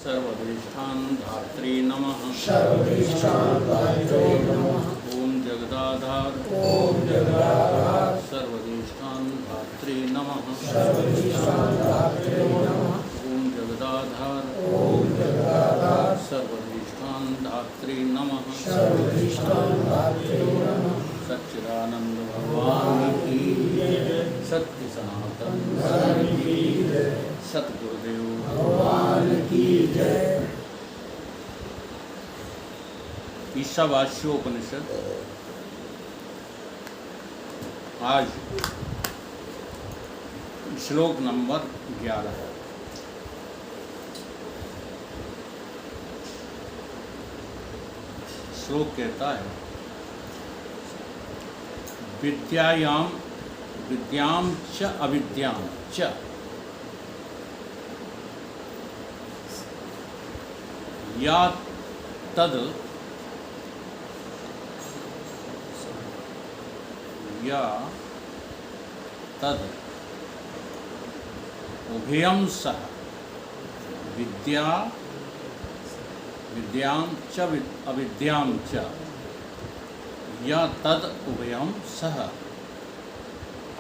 सर्वधिष्ठान धात्री नमः। ओम जगदाधार सर्वधिष्ठान धात्री नमः। ओम जगदाधार सर्वधिष्ठान धात्री नमः। सच्चिदानंद भगवान की सत्य सनातन सतगुरुदेव भगवान की जय। ईशावास्योपनिषद आज श्लोक नंबर 11 है। श्लोक कहता है विद्याम च अविद्याम च या तद उभयं सह विद्यां च अविद्यां च या तद उभयं सह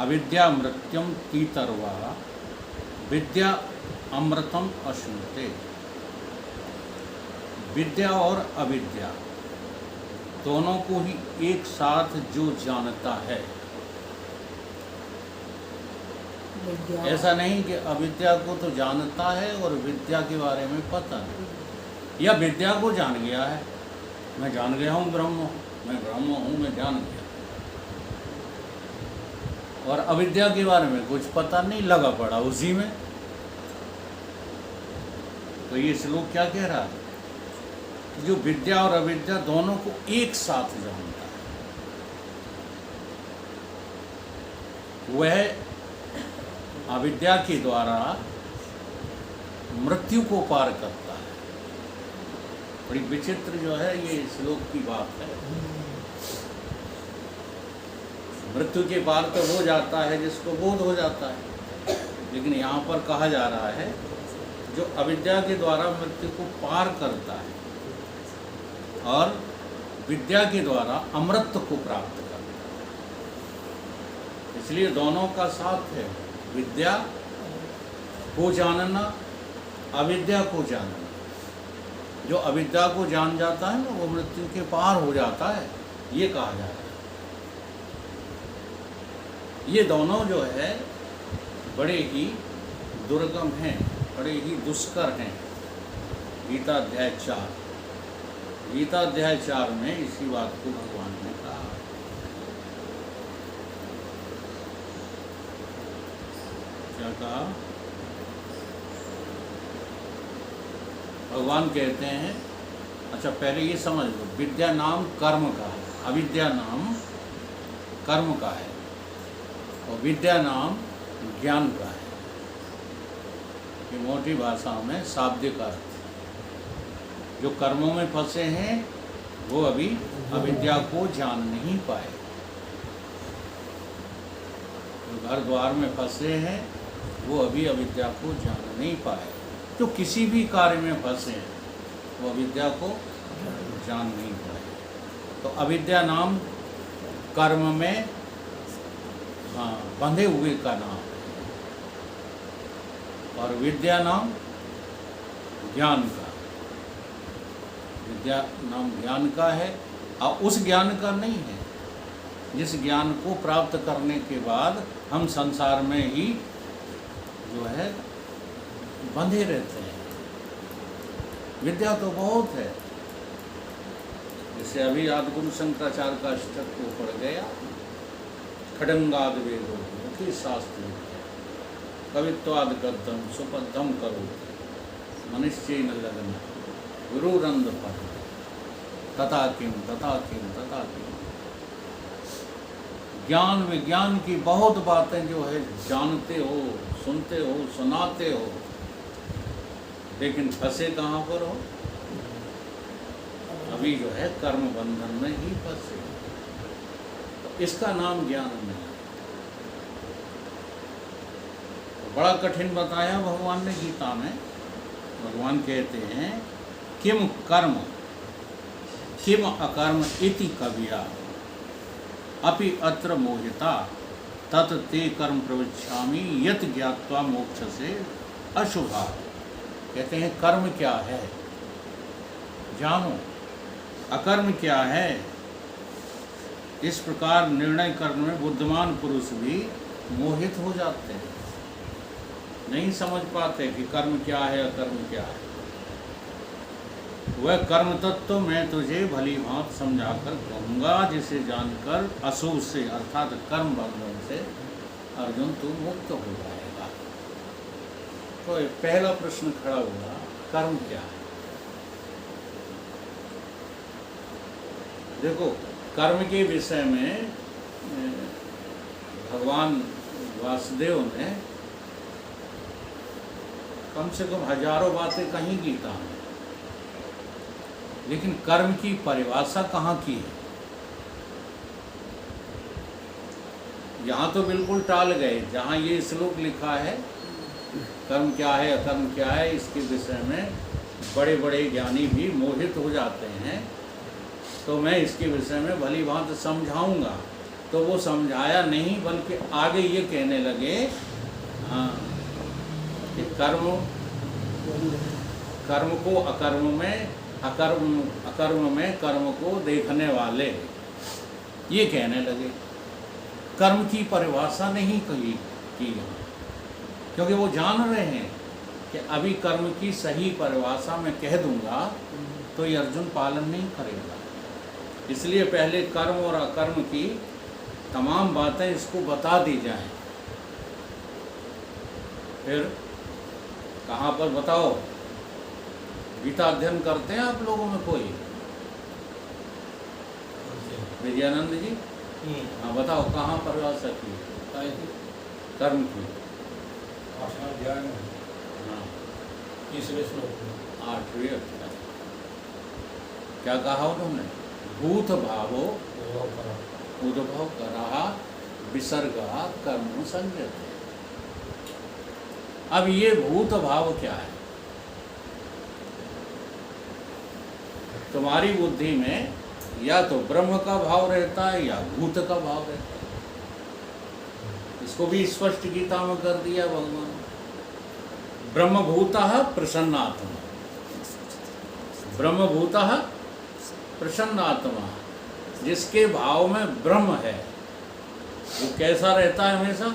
अविद्या मृत्युम तीतर्वा विद्या अमृतम अश्नुते। विद्या और अविद्या दोनों को ही एक साथ जो जानता है, ऐसा नहीं कि अविद्या को तो जानता है और विद्या के बारे में पता नहीं, या विद्या को जान गया है, मैं जान गया हूँ ब्रह्म, मैं ब्रह्म हूँ, मैं जान गया, और अविद्या के बारे में कुछ पता नहीं, लगा पड़ा उसी में। तो ये श्लोक क्या कह रहा है? जो विद्या और अविद्या दोनों को एक साथ जानता है, वह अविद्या के द्वारा मृत्यु को पार करता है। बड़ी विचित्र जो है ये श्लोक की बात है। मृत्यु के पार तो हो जाता है जिसको बोध हो जाता है, लेकिन यहाँ पर कहा जा रहा है जो अविद्या के द्वारा मृत्यु को पार करता है और विद्या के द्वारा अमृत को प्राप्त करता है। इसलिए दोनों का साथ है, विद्या को जानना, अविद्या को जानना। जो अविद्या को जान जाता है ना, वो मृत्यु के पार हो जाता है, ये कहा जा रहा है। ये दोनों जो है बड़े ही दुर्गम हैं, बड़े ही दुष्कर हैं। गीता अध्याय 4 में इसी बात को भगवान ने कहा। क्या कहा? भगवान कहते हैं, अच्छा पहले ये समझ लो, विद्या नाम कर्म का है, अविद्या नाम कर्म का है, और विद्या नाम ज्ञान का है। ये मोटी भाषा में शाब्दिक अर्थ। जो कर्मों में फंसे हैं वो अभी अविद्या को जान नहीं पाए। जो घर द्वार में फंसे हैं वो अभी अविद्या को जान नहीं पाए। जो किसी भी कार्य में फंसे हैं वो अविद्या को जान नहीं पाए। तो अविद्या नाम कर्म में बंधे हुए का नाम, और विद्या नाम ज्ञान का। विद्या नाम ज्ञान का है, और उस ज्ञान का नहीं है जिस ज्ञान को प्राप्त करने के बाद हम संसार में ही जो है बंधे रहते हैं। विद्या तो बहुत है, जैसे अभी आदिगुरु शंकराचार्य का अष्टक को पढ़ गया, खडंगाद वेदो मुखी शास्त्र कवित्वाद गद्यम सुपद्धम करो मनुष्येन लगन गुरुरंद पद तथा किम तथा किम तथा किम। ज्ञान विज्ञान की बहुत बातें जो है जानते हो, सुनते हो, सुनाते हो, लेकिन फंसे कहाँ पर हो? अभी जो है कर्म बंधन में ही फंसे। तो इसका नाम ज्ञान नहीं। तो बड़ा कठिन बताया भगवान ने गीता में भगवान कहते हैं किम कर्म किम अकर्म इति कविया अपि अत्र मोहिता तत् ते कर्म प्रवक्ष्यामि यत् ज्ञात्वा मोक्ष से अशुभा। कहते हैं कर्म क्या है जानो, अकर्म क्या है। इस प्रकार निर्णय करने में बुद्धिमान पुरुष भी मोहित हो जाते हैं, नहीं समझ पाते कि कर्म क्या है अकर्म क्या है। वह कर्म तत्व मैं तुझे भली भांति समझाकर कहूँगा जिसे जानकर अशुभ से अर्थात कर्म बंधन से अर्जुन तू मुक्त हो जाएगा। तो पहला प्रश्न खड़ा हुआ, कर्म क्या है। देखो कर्म के विषय में भगवान वासुदेव ने कम से कम हजारों बातें कहीं गीता में, लेकिन कर्म की परिभाषा कहाँ की है। यहाँ तो बिल्कुल टाल गए, जहाँ ये श्लोक लिखा है कर्म क्या है अकर्म क्या है, इसके विषय में बड़े बड़े ज्ञानी भी मोहित हो जाते हैं। तो मैं इसके विषय में भली भांति समझाऊंगा, तो वो समझाया नहीं बल्कि आगे ये कहने लगे हाँ कि कर्म को अकर्म में, अकर्म में कर्म को देखने वाले, ये कहने लगे। कर्म की परिभाषा नहीं कही की यहाँ, क्योंकि वो जान रहे हैं कि अभी कर्म की सही परिभाषा मैं कह दूंगा तो ये अर्जुन पालन नहीं करेगा। इसलिए पहले कर्म और अकर्म की तमाम बातें इसको बता दी जाएं। फिर कहाँ पर बताओ, गीता अध्ययन करते हैं आप लोगों में कोई? विजयानंद जी हाँ बताओ कहाँ परिभाषा की कर्म की? 8वें अध्याय में हाँ 30वें श्लोक में 8वें अध्याय। क्या कहा उन्होंने? भूत भावो उद्भव करा विसर्गा कर्म संजय। अब ये भूत भाव क्या है? तुम्हारी बुद्धि में या तो ब्रह्म का भाव रहता है या भूत का भाव रहता है। इसको भी स्पष्ट गीता में कर दिया भगवान। ब्रह्मभूतः प्रसन्नात्मा, ब्रह्मभूतः प्रसन्नात्मा, जिसके भाव में ब्रह्म है वो कैसा रहता है हमेशा?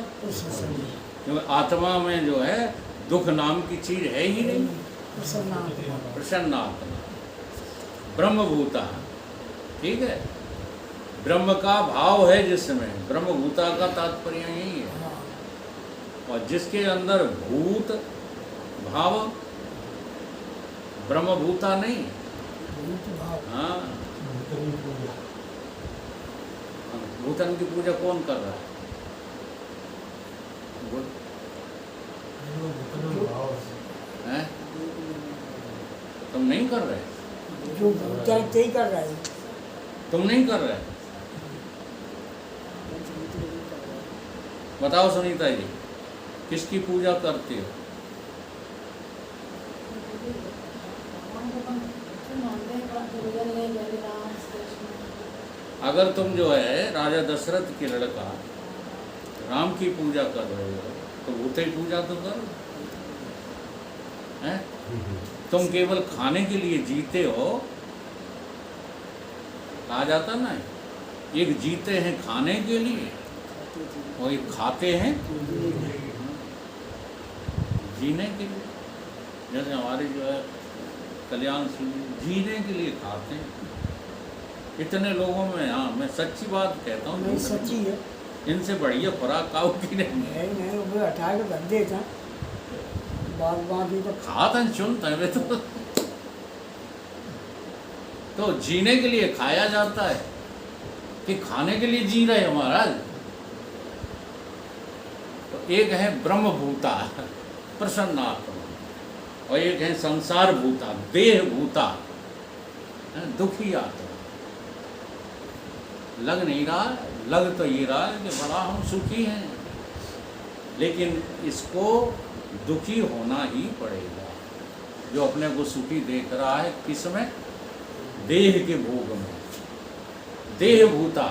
क्योंकि आत्मा में जो है दुख नाम की चीज है ही नहीं। प्रसन्नात्मा ब्रह्मभूता, ठीक है। ब्रह्म का भाव है जिसमें, ब्रह्मभूता का तात्पर्य यही है। और जिसके अंदर भूत भाव, ब्रह्मभूता नहीं। हाँ भूतन की पूजा कौन कर रहा है? हैं? तुम नहीं कर रहे? जो भूतन ते कर रहा है। तुम नहीं कर रहे? बताओ सुनीता जी, किसकी पूजा करते हो? अगर तुम जो है राजा दशरथ के लड़का राम की पूजा कर रहे हो तो भूत ही पूजा तो करो। हैं? तुम केवल खाने के लिए जीते हो, कहा जाता ना, एक जीते हैं खाने के लिए और एक खाते हैं जीने के लिए। जैसे हमारे जो है कल्याण सिंह जीने के लिए खाते हैं। इतने लोगों में, हाँ मैं सच्ची बात कहता हूँ, नहीं सच्ची है। इनसे बढ़िया खुराक खाओ की नहीं। नहीं वो हटा के रख देता बात बाकी तो खाता चुनता है वे तो जीने के लिए खाया जाता है कि खाने के लिए जी रहे हो महाराज। तो एक है ब्रह्मभूता प्रसन्नात्मा और एक है संसार भूता देह भूता दुखी आत्मा। लग नहीं रहा, लग तो ये रहा है कि बड़ा हम सुखी हैं, लेकिन इसको दुखी होना ही पड़ेगा। जो अपने को सुखी देख रहा है किसमें? देह के भोग में। देह भूता,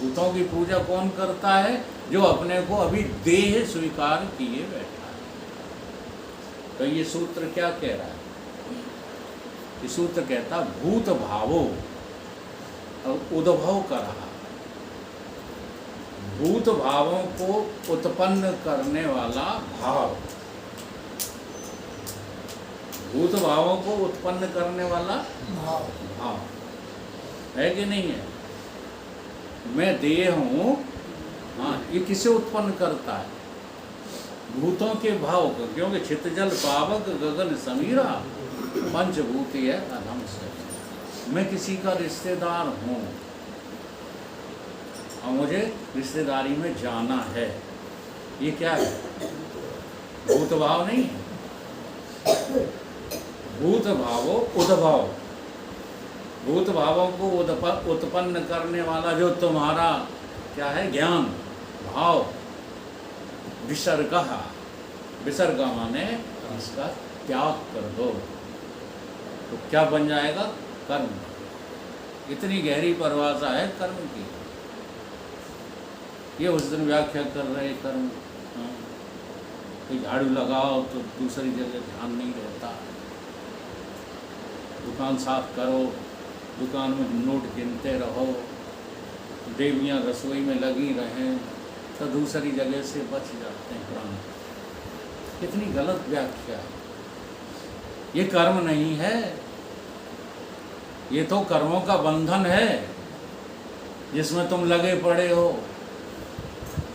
भूतों की पूजा कौन करता है? जो अपने को अभी देह स्वीकार किए बैठा है। तो ये सूत्र क्या कह रहा है? ये सूत्र कहता भूत भावो और उद्भव कर रहा। भूत भावों को उत्पन्न करने वाला भाव, भूत भावों को उत्पन्न करने वाला भाव भाव है कि नहीं है? मैं देह हूँ, हाँ, ये किसे उत्पन्न करता है? भूतों के भाव को, क्योंकि छित जल पावक गगन समीरा पंचभूति है अधम से। मैं किसी का रिश्तेदार हूँ और मुझे रिश्तेदारी में जाना है, ये क्या है? भूत भाव नहीं है। भूत भावो उद्भव, भूत भावों को उत्पन्न करने वाला जो तुम्हारा क्या है? ज्ञान भाव। विसर्ग, विसर्ग माने इसका त्याग कर दो तो क्या बन जाएगा? कर्म। इतनी गहरी परिभाषा है कर्म की। ये उस दिन व्याख्या कर रहे कर्म। हाँ, कोई झाड़ू लगाओ तो दूसरी जगह ध्यान नहीं रहता। दुकान साफ करो, दुकान में नोट गिनते रहो, देवियाँ रसोई में लगी रहें तो दूसरी जगह से बच जाते हैं प्राण। कितनी गलत व्याख्या है। ये कर्म नहीं है, ये तो कर्मों का बंधन है जिसमें तुम लगे पड़े हो।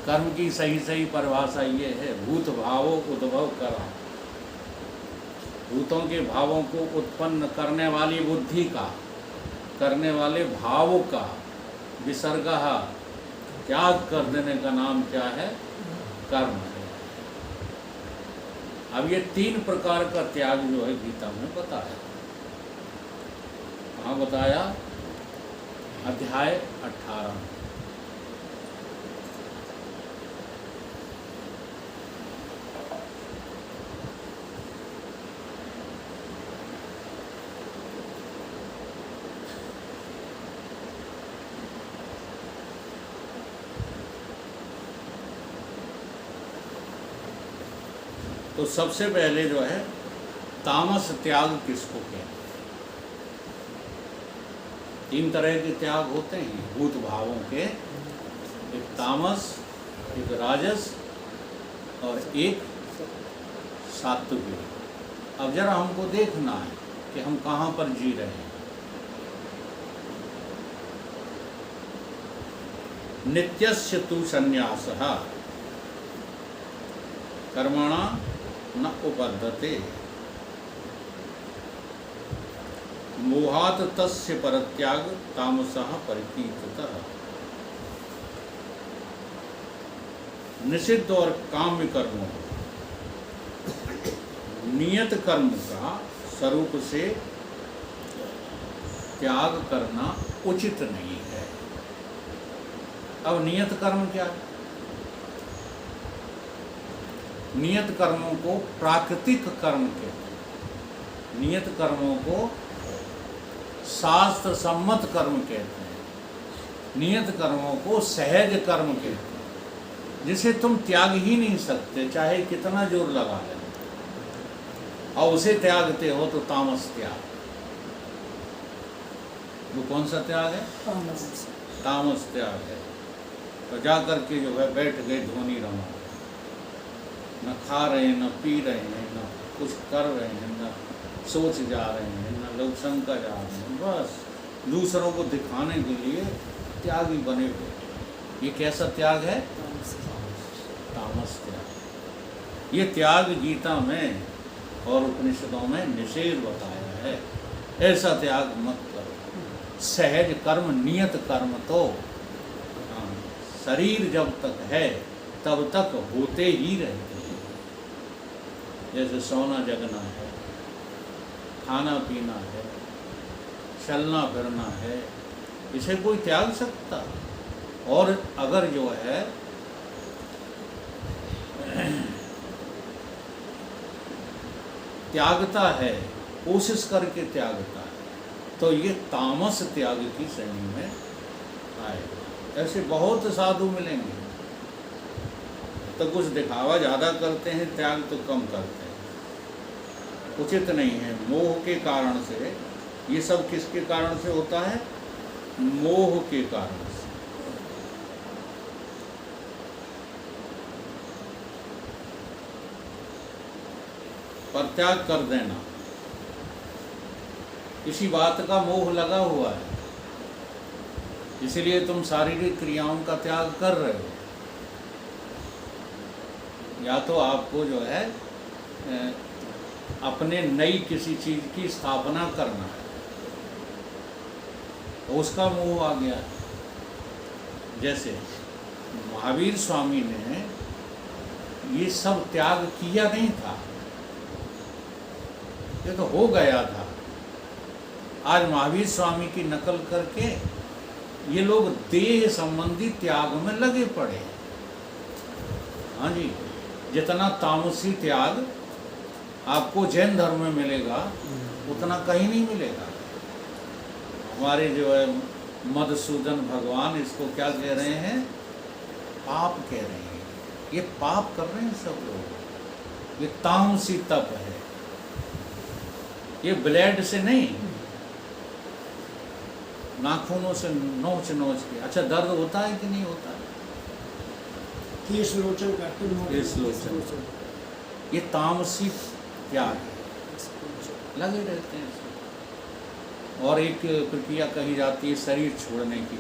कर्म की सही सही परिभाषा ये है, भूत भावो उद्भव करा। भूतों के भावों को उत्पन्न करने वाली बुद्धि का, करने वाले भाव का विसर्ग, त्याग कर देने का नाम क्या है? कर्म है। अब ये 3 प्रकार का त्याग जो है गीता में बताया। कहाँ बताया? अध्याय 18 में। तो सबसे पहले जो है तामस त्याग किसको कहते हैं? 3 तरह के त्याग होते हैं भूत भावों के, एक तामस, एक राजस और एक सात्विक। अब जरा हमको देखना है कि हम कहाँ पर जी रहे हैं। नित्यस्य तु संन्यासः कर्मणा न उपद्यते मोहात तस्य परत्याग तामसः परिकीर्तितः। निषिद्ध और काम्य कर्मों, नियत कर्म का स्वरूप से त्याग करना उचित नहीं है। अब नियत कर्म क्या है? नियत कर्मों को प्राकृतिक कर्म कहते हैं, नियत कर्मों को शास्त्र सम्मत कर्म कहते हैं, नियत कर्मों को सहज कर्म कहते हैं, जिसे तुम त्याग ही नहीं सकते चाहे कितना जोर लगा लें, और उसे त्यागते हो तो तामस त्याग। वो कौन सा त्याग है? तामस त्याग है। तो जा करके जो है बैठ गए धोनी रमा, न खा रहे हैं, न पी रहे हैं, न कुछ कर रहे हैं, न सोच जा रहे हैं, न लोग शंका जा रहे हैं, बस दूसरों को दिखाने के लिए त्यागी बने हुए। ये कैसा त्याग है? तामस त्याग। ये त्याग गीता में और उपनिषदों में निषेध बताया है। ऐसा त्याग मत करो। सहज कर्म, नियत कर्म तो शरीर जब तक है तब तक होते ही रहते हैं। जैसे सोना जगना है, खाना पीना है, चलना फिरना है, इसे कोई त्याग सकता? और अगर जो है त्यागता है, कोशिश करके त्यागता है, तो ये तामस त्याग की श्रेणी में आएगा। ऐसे बहुत साधु मिलेंगे, तो कुछ दिखावा ज़्यादा करते हैं, त्याग तो कम करते हैं। उचित नहीं है। मोह के कारण से, ये सब किसके कारण से होता है? मोह के कारण से। पर त्याग कर देना, किसी बात का मोह लगा हुआ है, इसलिए तुम शारीरिक क्रियाओं का त्याग कर रहे हो। या तो आपको जो है अपने नई किसी चीज की स्थापना करना है, तो उसका मोह आ गया। जैसे महावीर स्वामी ने ये सब त्याग किया नहीं था, ये तो हो गया था। आज महावीर स्वामी की नकल करके ये लोग देह संबंधी त्याग में लगे पड़े हैं। हाँ जी, जितना तामसी त्याग आपको जैन धर्म में मिलेगा, उतना कहीं नहीं मिलेगा। हमारे जो है मधुसूदन भगवान इसको क्या कह रहे हैं? पाप कह रहे हैं। ये पाप कर रहे हैं सब लोग, ये तामसी तप है। ये ब्लेड से नहीं, नाखूनों से नोच नोच के। अच्छा, दर्द होता है कि नहीं होता? केश लोचन करते हैं। केश लोचन। ये तामसी त्याग है, लगे रहते हैं इसमें। और एक प्रक्रिया कही जाती है शरीर छोड़ने की,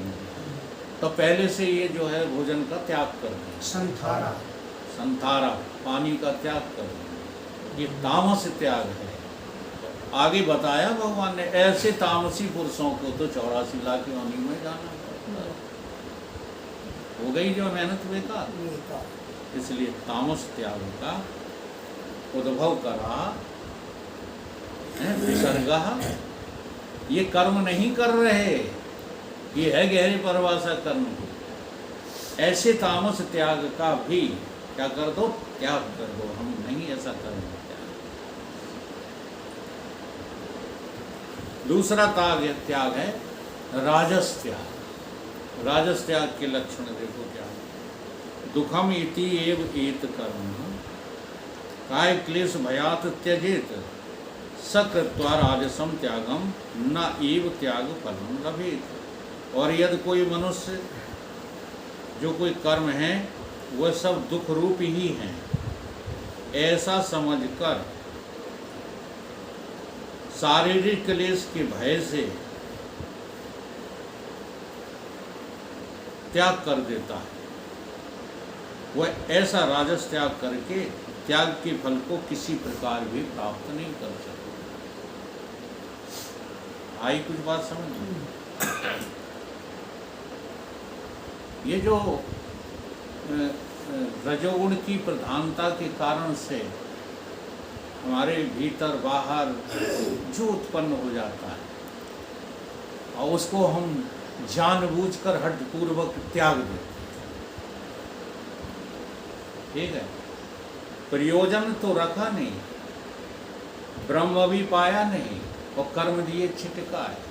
तो पहले से ये जो है भोजन का त्याग कर दें। संथारा, संथारा, पानी का त्याग कर दें, ये तामस त्याग है। आगे बताया भगवान ने, ऐसे तामसी पुरुषों को तो 84 लाख योनि में जाना पड़ता है। हो गई जो मेहनत बेकार। इसलिए तामस त्याग का उद्भव करा विसर्गा। ये कर्म नहीं कर रहे, ये है गहरी परिभाषा कर्म की। ऐसे तामस त्याग का भी क्या कर दो? त्याग कर दो। हम नहीं ऐसा कर्म त्याग। दूसरा त्याग है राजस त्याग। राजस त्याग के लक्षण देखो क्या है। दुखम इति एव एत कर्म काय क्लेश भयात त्यजेत सकृत्वा राजसम त्यागम न एव त्याग फलम लभेत। और यदि कोई मनुष्य जो कोई कर्म है वह सब दुख रूप ही हैं, ऐसा समझकर शारीरिक क्लेश के भय से त्याग कर देता है, वह ऐसा राजस त्याग करके त्याग के फल को किसी प्रकार भी प्राप्त नहीं कर सकता। आई कुछ बात समझ में? ये जो रजोगुण की प्रधानता के कारण से हमारे भीतर बाहर जो उत्पन्न हो जाता है, और उसको हम जानबूझकर हठपूर्वक त्याग देते हैं। ठीक है, प्रयोजन तो रखा नहीं, ब्रह्म भी पाया नहीं, और कर्म दिए छिटका है।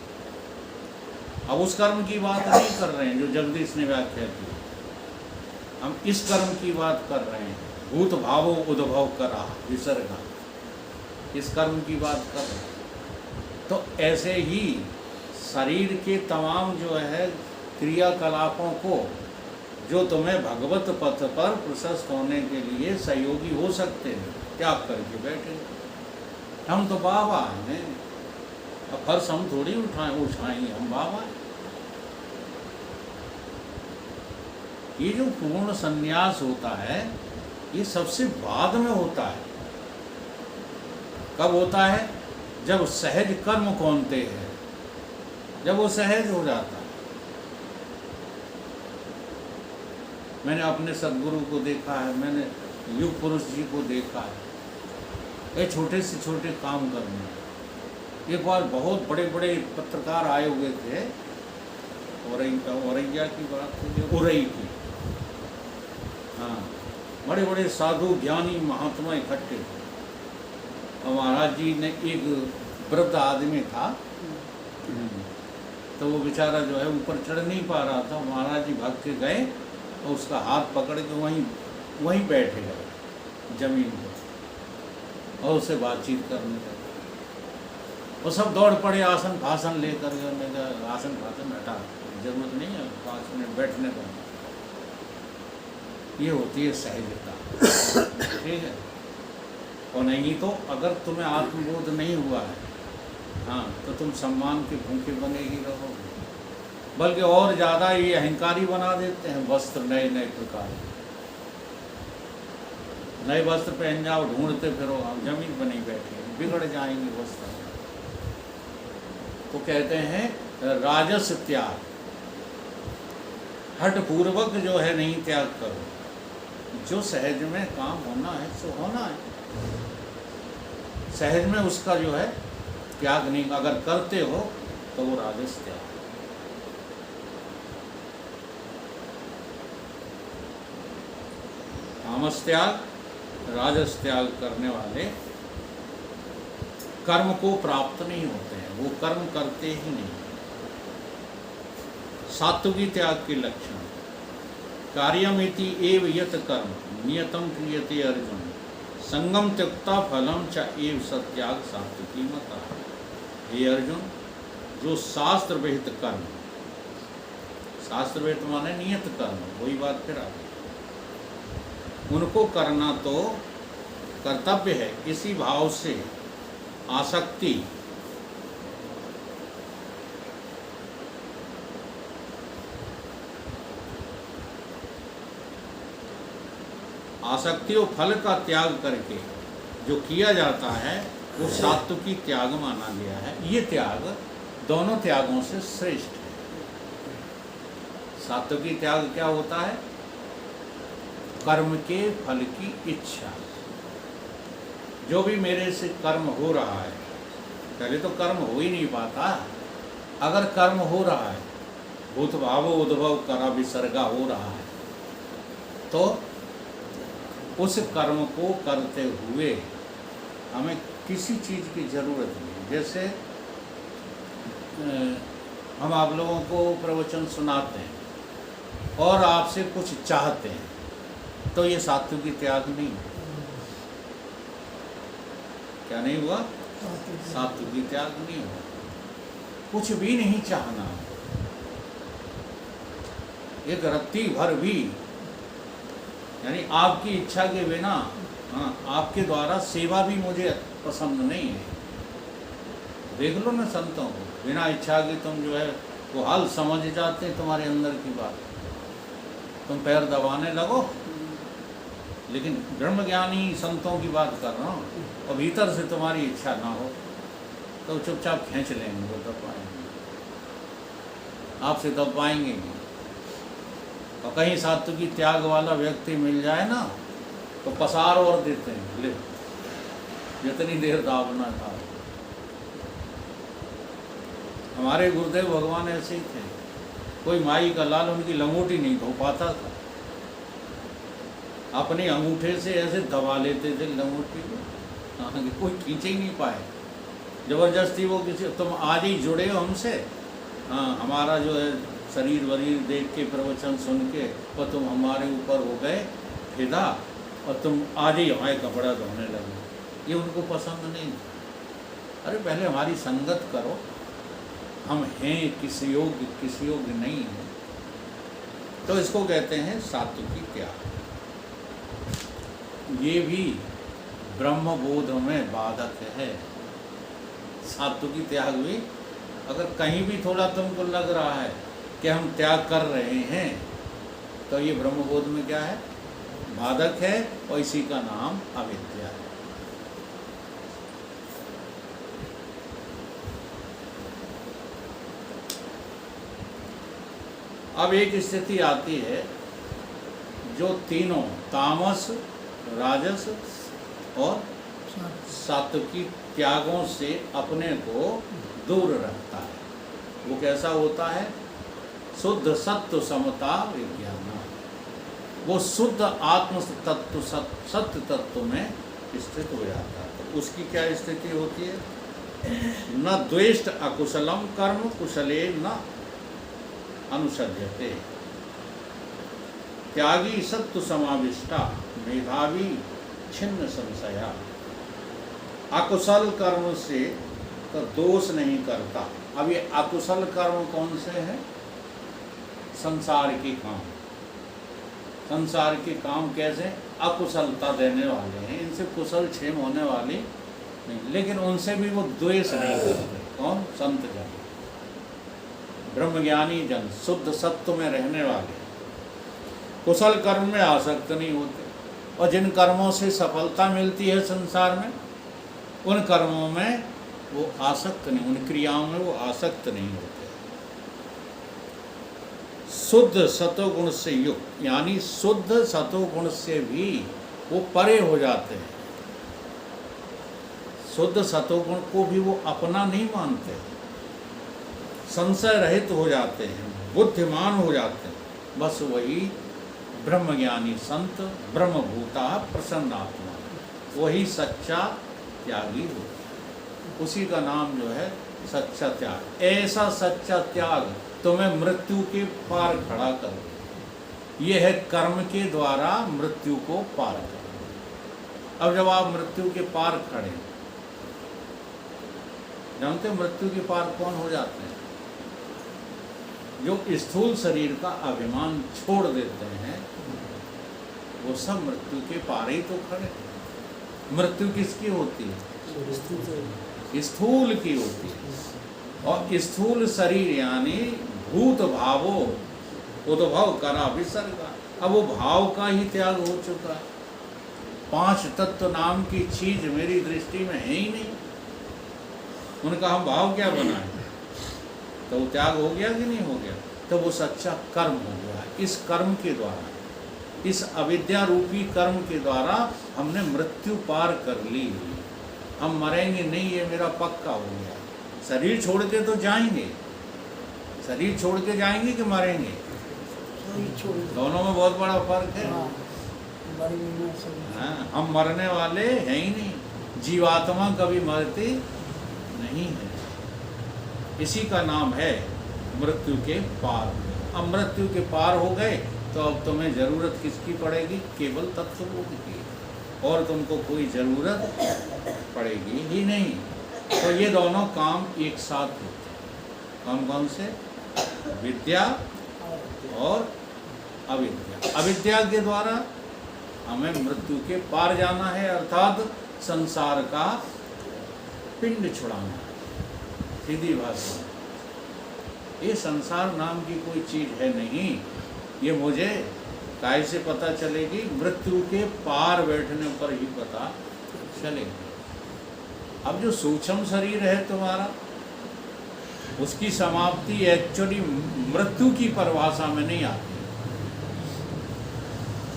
अब उस कर्म की बात नहीं कर रहे हैं जो जगदीश ने व्याख्या की, हम इस कर्म की बात कर रहे हैं। भूत भावो उद्भव करा विसर्गा, इस कर्म की बात कर रहे हैं। तो ऐसे ही शरीर के तमाम जो है क्रियाकलापों को, जो तुम्हें भगवत पथ पर प्रशस्त होने के लिए सहयोगी हो सकते हैं, त्याग करके बैठे। हम तो बाबा हैं, अब फर्श हम थोड़ी उठाएंगे, हम बाबा हैं। ये जो पूर्ण संन्यास होता है, ये सबसे बाद में होता है। कब होता है? जब सहज कर्म कौनते हैं, जब वो सहज हो जाता है। मैंने अपने सदगुरु को देखा है, मैंने युग पुरुष जी को देखा है, ये छोटे से छोटे काम करने। एक बार बहुत बड़े बड़े पत्रकार आए हुए थे, औरैया की बात थी, उरई की। हाँ, बड़े बड़े साधु ज्ञानी महात्मा इकट्ठे थे। और महाराज जी ने एक वृद्ध आदमी था, तो वो बेचारा जो है ऊपर चढ़ नहीं पा रहा था। महाराज जी भाग के गए और उसका हाथ पकड़ के वहीं बैठे गए जमीन पर और उससे बातचीत करने लगे। वो सब दौड़ पड़े आसन भाषण लेकर के। उन्होंने कहा आसन भाषण हटा, जरूरत नहीं है, 5 मिनट बैठने दो। ये होती है सहजता, ठीक है। और नहीं तो अगर तुम्हें आत्मबोध नहीं हुआ है, हाँ, तो तुम सम्मान के भूखे बने ही रहोगे। बल्कि और ज़्यादा ये अहंकारी बना देते हैं। वस्त्र नए नए प्रकार, नए वस्त्र पहन जाओ, ढूंढते फिरो, हम जमीन पर नहीं बैठे, बिगड़ जाएंगे वस्त्र। तो कहते हैं राजस त्याग, हठ पूर्वक जो है नहीं त्याग करो। जो सहज में काम होना है सो होना है, सहज में उसका जो है त्याग नहीं, अगर करते हो तो वो राजस त्याग। तामस त्याग, राजस त्याग करने वाले कर्म को प्राप्त नहीं होते हैं, वो कर्म करते ही नहीं। सात्विकी त्याग के लक्षण, कार्यमिति एव यत कर्म नियतम क्रियते अर्जुन, संगम त्यक्ता फलम च एव सत्याग सात्विकी मता। हे अर्जुन, जो शास्त्र विहित कर्म, शास्त्र विहित माने नियत कर्म, वही बात फिर आ गई, उनको करना तो कर्तव्य है। इसी भाव से आसक्ति आसक्ति और फल का त्याग करके जो किया जाता है वो सात्विकी त्याग माना गया है। ये त्याग दोनों त्यागों से श्रेष्ठ है। सात्विकी त्याग क्या होता है? कर्म के फल की इच्छा। जो भी मेरे से कर्म हो रहा है, पहले तो कर्म हो ही नहीं पाता, अगर कर्म हो रहा है, भूत भाव उद्भव करा विसर्गा हो रहा है, तो उस कर्म को करते हुए हमें किसी चीज़ की ज़रूरत नहीं। जैसे हम आप लोगों को प्रवचन सुनाते हैं और आपसे कुछ चाहते हैं, तो ये सात्विकी त्याग नहीं। क्या नहीं हुआ? सात्विकी त्याग नहीं हुआ। कुछ भी नहीं चाहना, एक रत्ती भर भी, यानी आपकी इच्छा के बिना, हाँ, आपके द्वारा सेवा भी मुझे पसंद नहीं है। देख लो ना संतों को, बिना इच्छा के तुम जो है वो हाल समझ जाते हैं तुम्हारे अंदर की बात, तुम पैर दबाने लगो। लेकिन ब्रह्मज्ञानी संतों की बात कर रहा हूँ, और भीतर से तुम्हारी इच्छा ना हो तो चुपचाप खींच लेंगे, वो दब पाएंगे, आपसे दब पाएंगे नहीं। और कहीं सात्विकी त्याग वाला व्यक्ति मिल जाए ना, तो पसार और देते हैं, ले जितनी देर दाबना था। हमारे गुरुदेव भगवान ऐसे ही थे, कोई माई का लाल उनकी लंगोटी नहीं धो पाता था, अपने अंगूठे से ऐसे दबा लेते थे लंगोटी को, कोई खींचे ही नहीं पाए। जबरदस्ती वो किसी, तुम आज ही जुड़े हो हमसे, हाँ, हमारा जो है शरीर वरीर देख के प्रवचन सुन के, और तुम हमारे ऊपर हो गए फिदा, और तुम आज ही हमारे कपड़ा धोने लगे, ये उनको पसंद नहीं। अरे पहले हमारी संगत करो, हम हैं किस योग्य नहीं है। तो इसको कहते हैं सात्विकी त्याग। ये भी ब्रह्मबोध में बाधक है। सात्विकी त्याग भी, अगर कहीं भी थोड़ा तुमको लग रहा है कि हम त्याग कर रहे हैं, तो ये ब्रह्मबोध में क्या है? बाधक है, और इसी का नाम अविद्या है। अब एक स्थिति आती है जो तीनों तामस, राजस और सात्विकी त्यागों से अपने को दूर रखता है। वो कैसा होता है? शुद्ध सत्व समता विज्ञान। वो शुद्ध आत्म तत्व, सत्य तत्व में स्थित हो जाता है। उसकी क्या स्थिति होती है? न द्वेष्ट अकुशलम कर्म कुशले न अनुसज्जते। त्यागी सत्तु समाविष्टा मेधावी छिन्न संशया। अकुशल कर्म से तो दोष नहीं करता। अब ये अकुशल कर्म कौन से हैं? संसार के काम। संसार के काम कैसे? अकुशलता देने वाले हैं, इनसे कुशल क्षेम होने वाली नहीं, लेकिन उनसे भी वो द्वेष नहीं करते। कौन? संत जन, ब्रह्मज्ञानी जन, शुद्ध सत्व में रहने वाले, कुशल कर्म में आसक्त नहीं होते। और जिन कर्मों से सफलता मिलती है संसार में, उन कर्मों में वो आसक्त नहीं, उन क्रियाओं में वो आसक्त नहीं होते। शुद्ध सतोगुण से युक्त, यानी शुद्ध सतोगुण से भी वो परे हो जाते हैं। शुद्ध सतोगुण को भी वो अपना नहीं मानते, संशय रहित हो जाते हैं, बुद्धिमान हो जाते हैं। बस वही ब्रह्मज्ञानी संत, ब्रह्मभूता प्रसन्नात्मा, वही सच्चा त्यागी हो। उसी का नाम जो है सच्चा त्याग। ऐसा सच्चा त्याग तुम्हें मृत्यु के पार खड़ा कर। यह है कर्म के द्वारा मृत्यु को पार कर। अब जब आप मृत्यु के पार खड़े, जानते मृत्यु के पार कौन हो जाते हैं? जो स्थूल शरीर का अभिमान छोड़ देते हैं, वो सब मृत्यु के पार ही तो खड़े। मृत्यु किसकी होती है? स्थूल की होती है। और स्थूल शरीर यानी भूत भावो उद्भव करा विसर्गा। अब वो भाव का ही त्याग हो चुका। 5 तत्व नाम की चीज मेरी दृष्टि में है ही नहीं। उनका हम भाव क्या बनाए? तो वो त्याग हो गया कि नहीं हो गया? तो वो सच्चा कर्म हो गया। इस कर्म के द्वारा, इस अविद्या रूपी कर्म के द्वारा हमने मृत्यु पार कर ली। हम मरेंगे नहीं, ये मेरा पक्का हो गया। शरीर छोड़ के तो जाएंगे, शरीर छोड़ के जाएंगे कि मरेंगे? दोनों में बहुत बड़ा फर्क है। हाँ, हम मरने वाले हैं ही नहीं, जीवात्मा कभी मरती नहीं है। इसी का नाम है मृत्यु के पार। अब मृत्यु के पार हो गए तो अब तुम्हें जरूरत किसकी पड़ेगी? केवल तत्वबोध की, और तुमको कोई जरूरत पड़ेगी ही नहीं। तो ये दोनों काम एक साथ होते हैं। कौन कौन से? विद्या और अविद्या। अविद्या के द्वारा हमें मृत्यु के पार जाना है, अर्थात संसार का पिंड छुड़ाना है। सीधी भाषा, ये संसार नाम की कोई चीज है नहीं। ये मुझे काहे से पता चलेगी? मृत्यु के पार बैठने पर ही पता चलेगी। अब जो सूक्ष्म शरीर है तुम्हारा, उसकी समाप्ति एक्चुअली मृत्यु की परिभाषा में नहीं आती,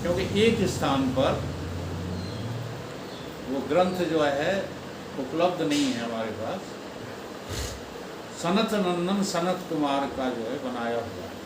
क्योंकि एक स्थान पर वो ग्रंथ जो है उपलब्ध नहीं है हमारे पास। सनत नंदन सनत कुमार का जो है बनाया हुआ है।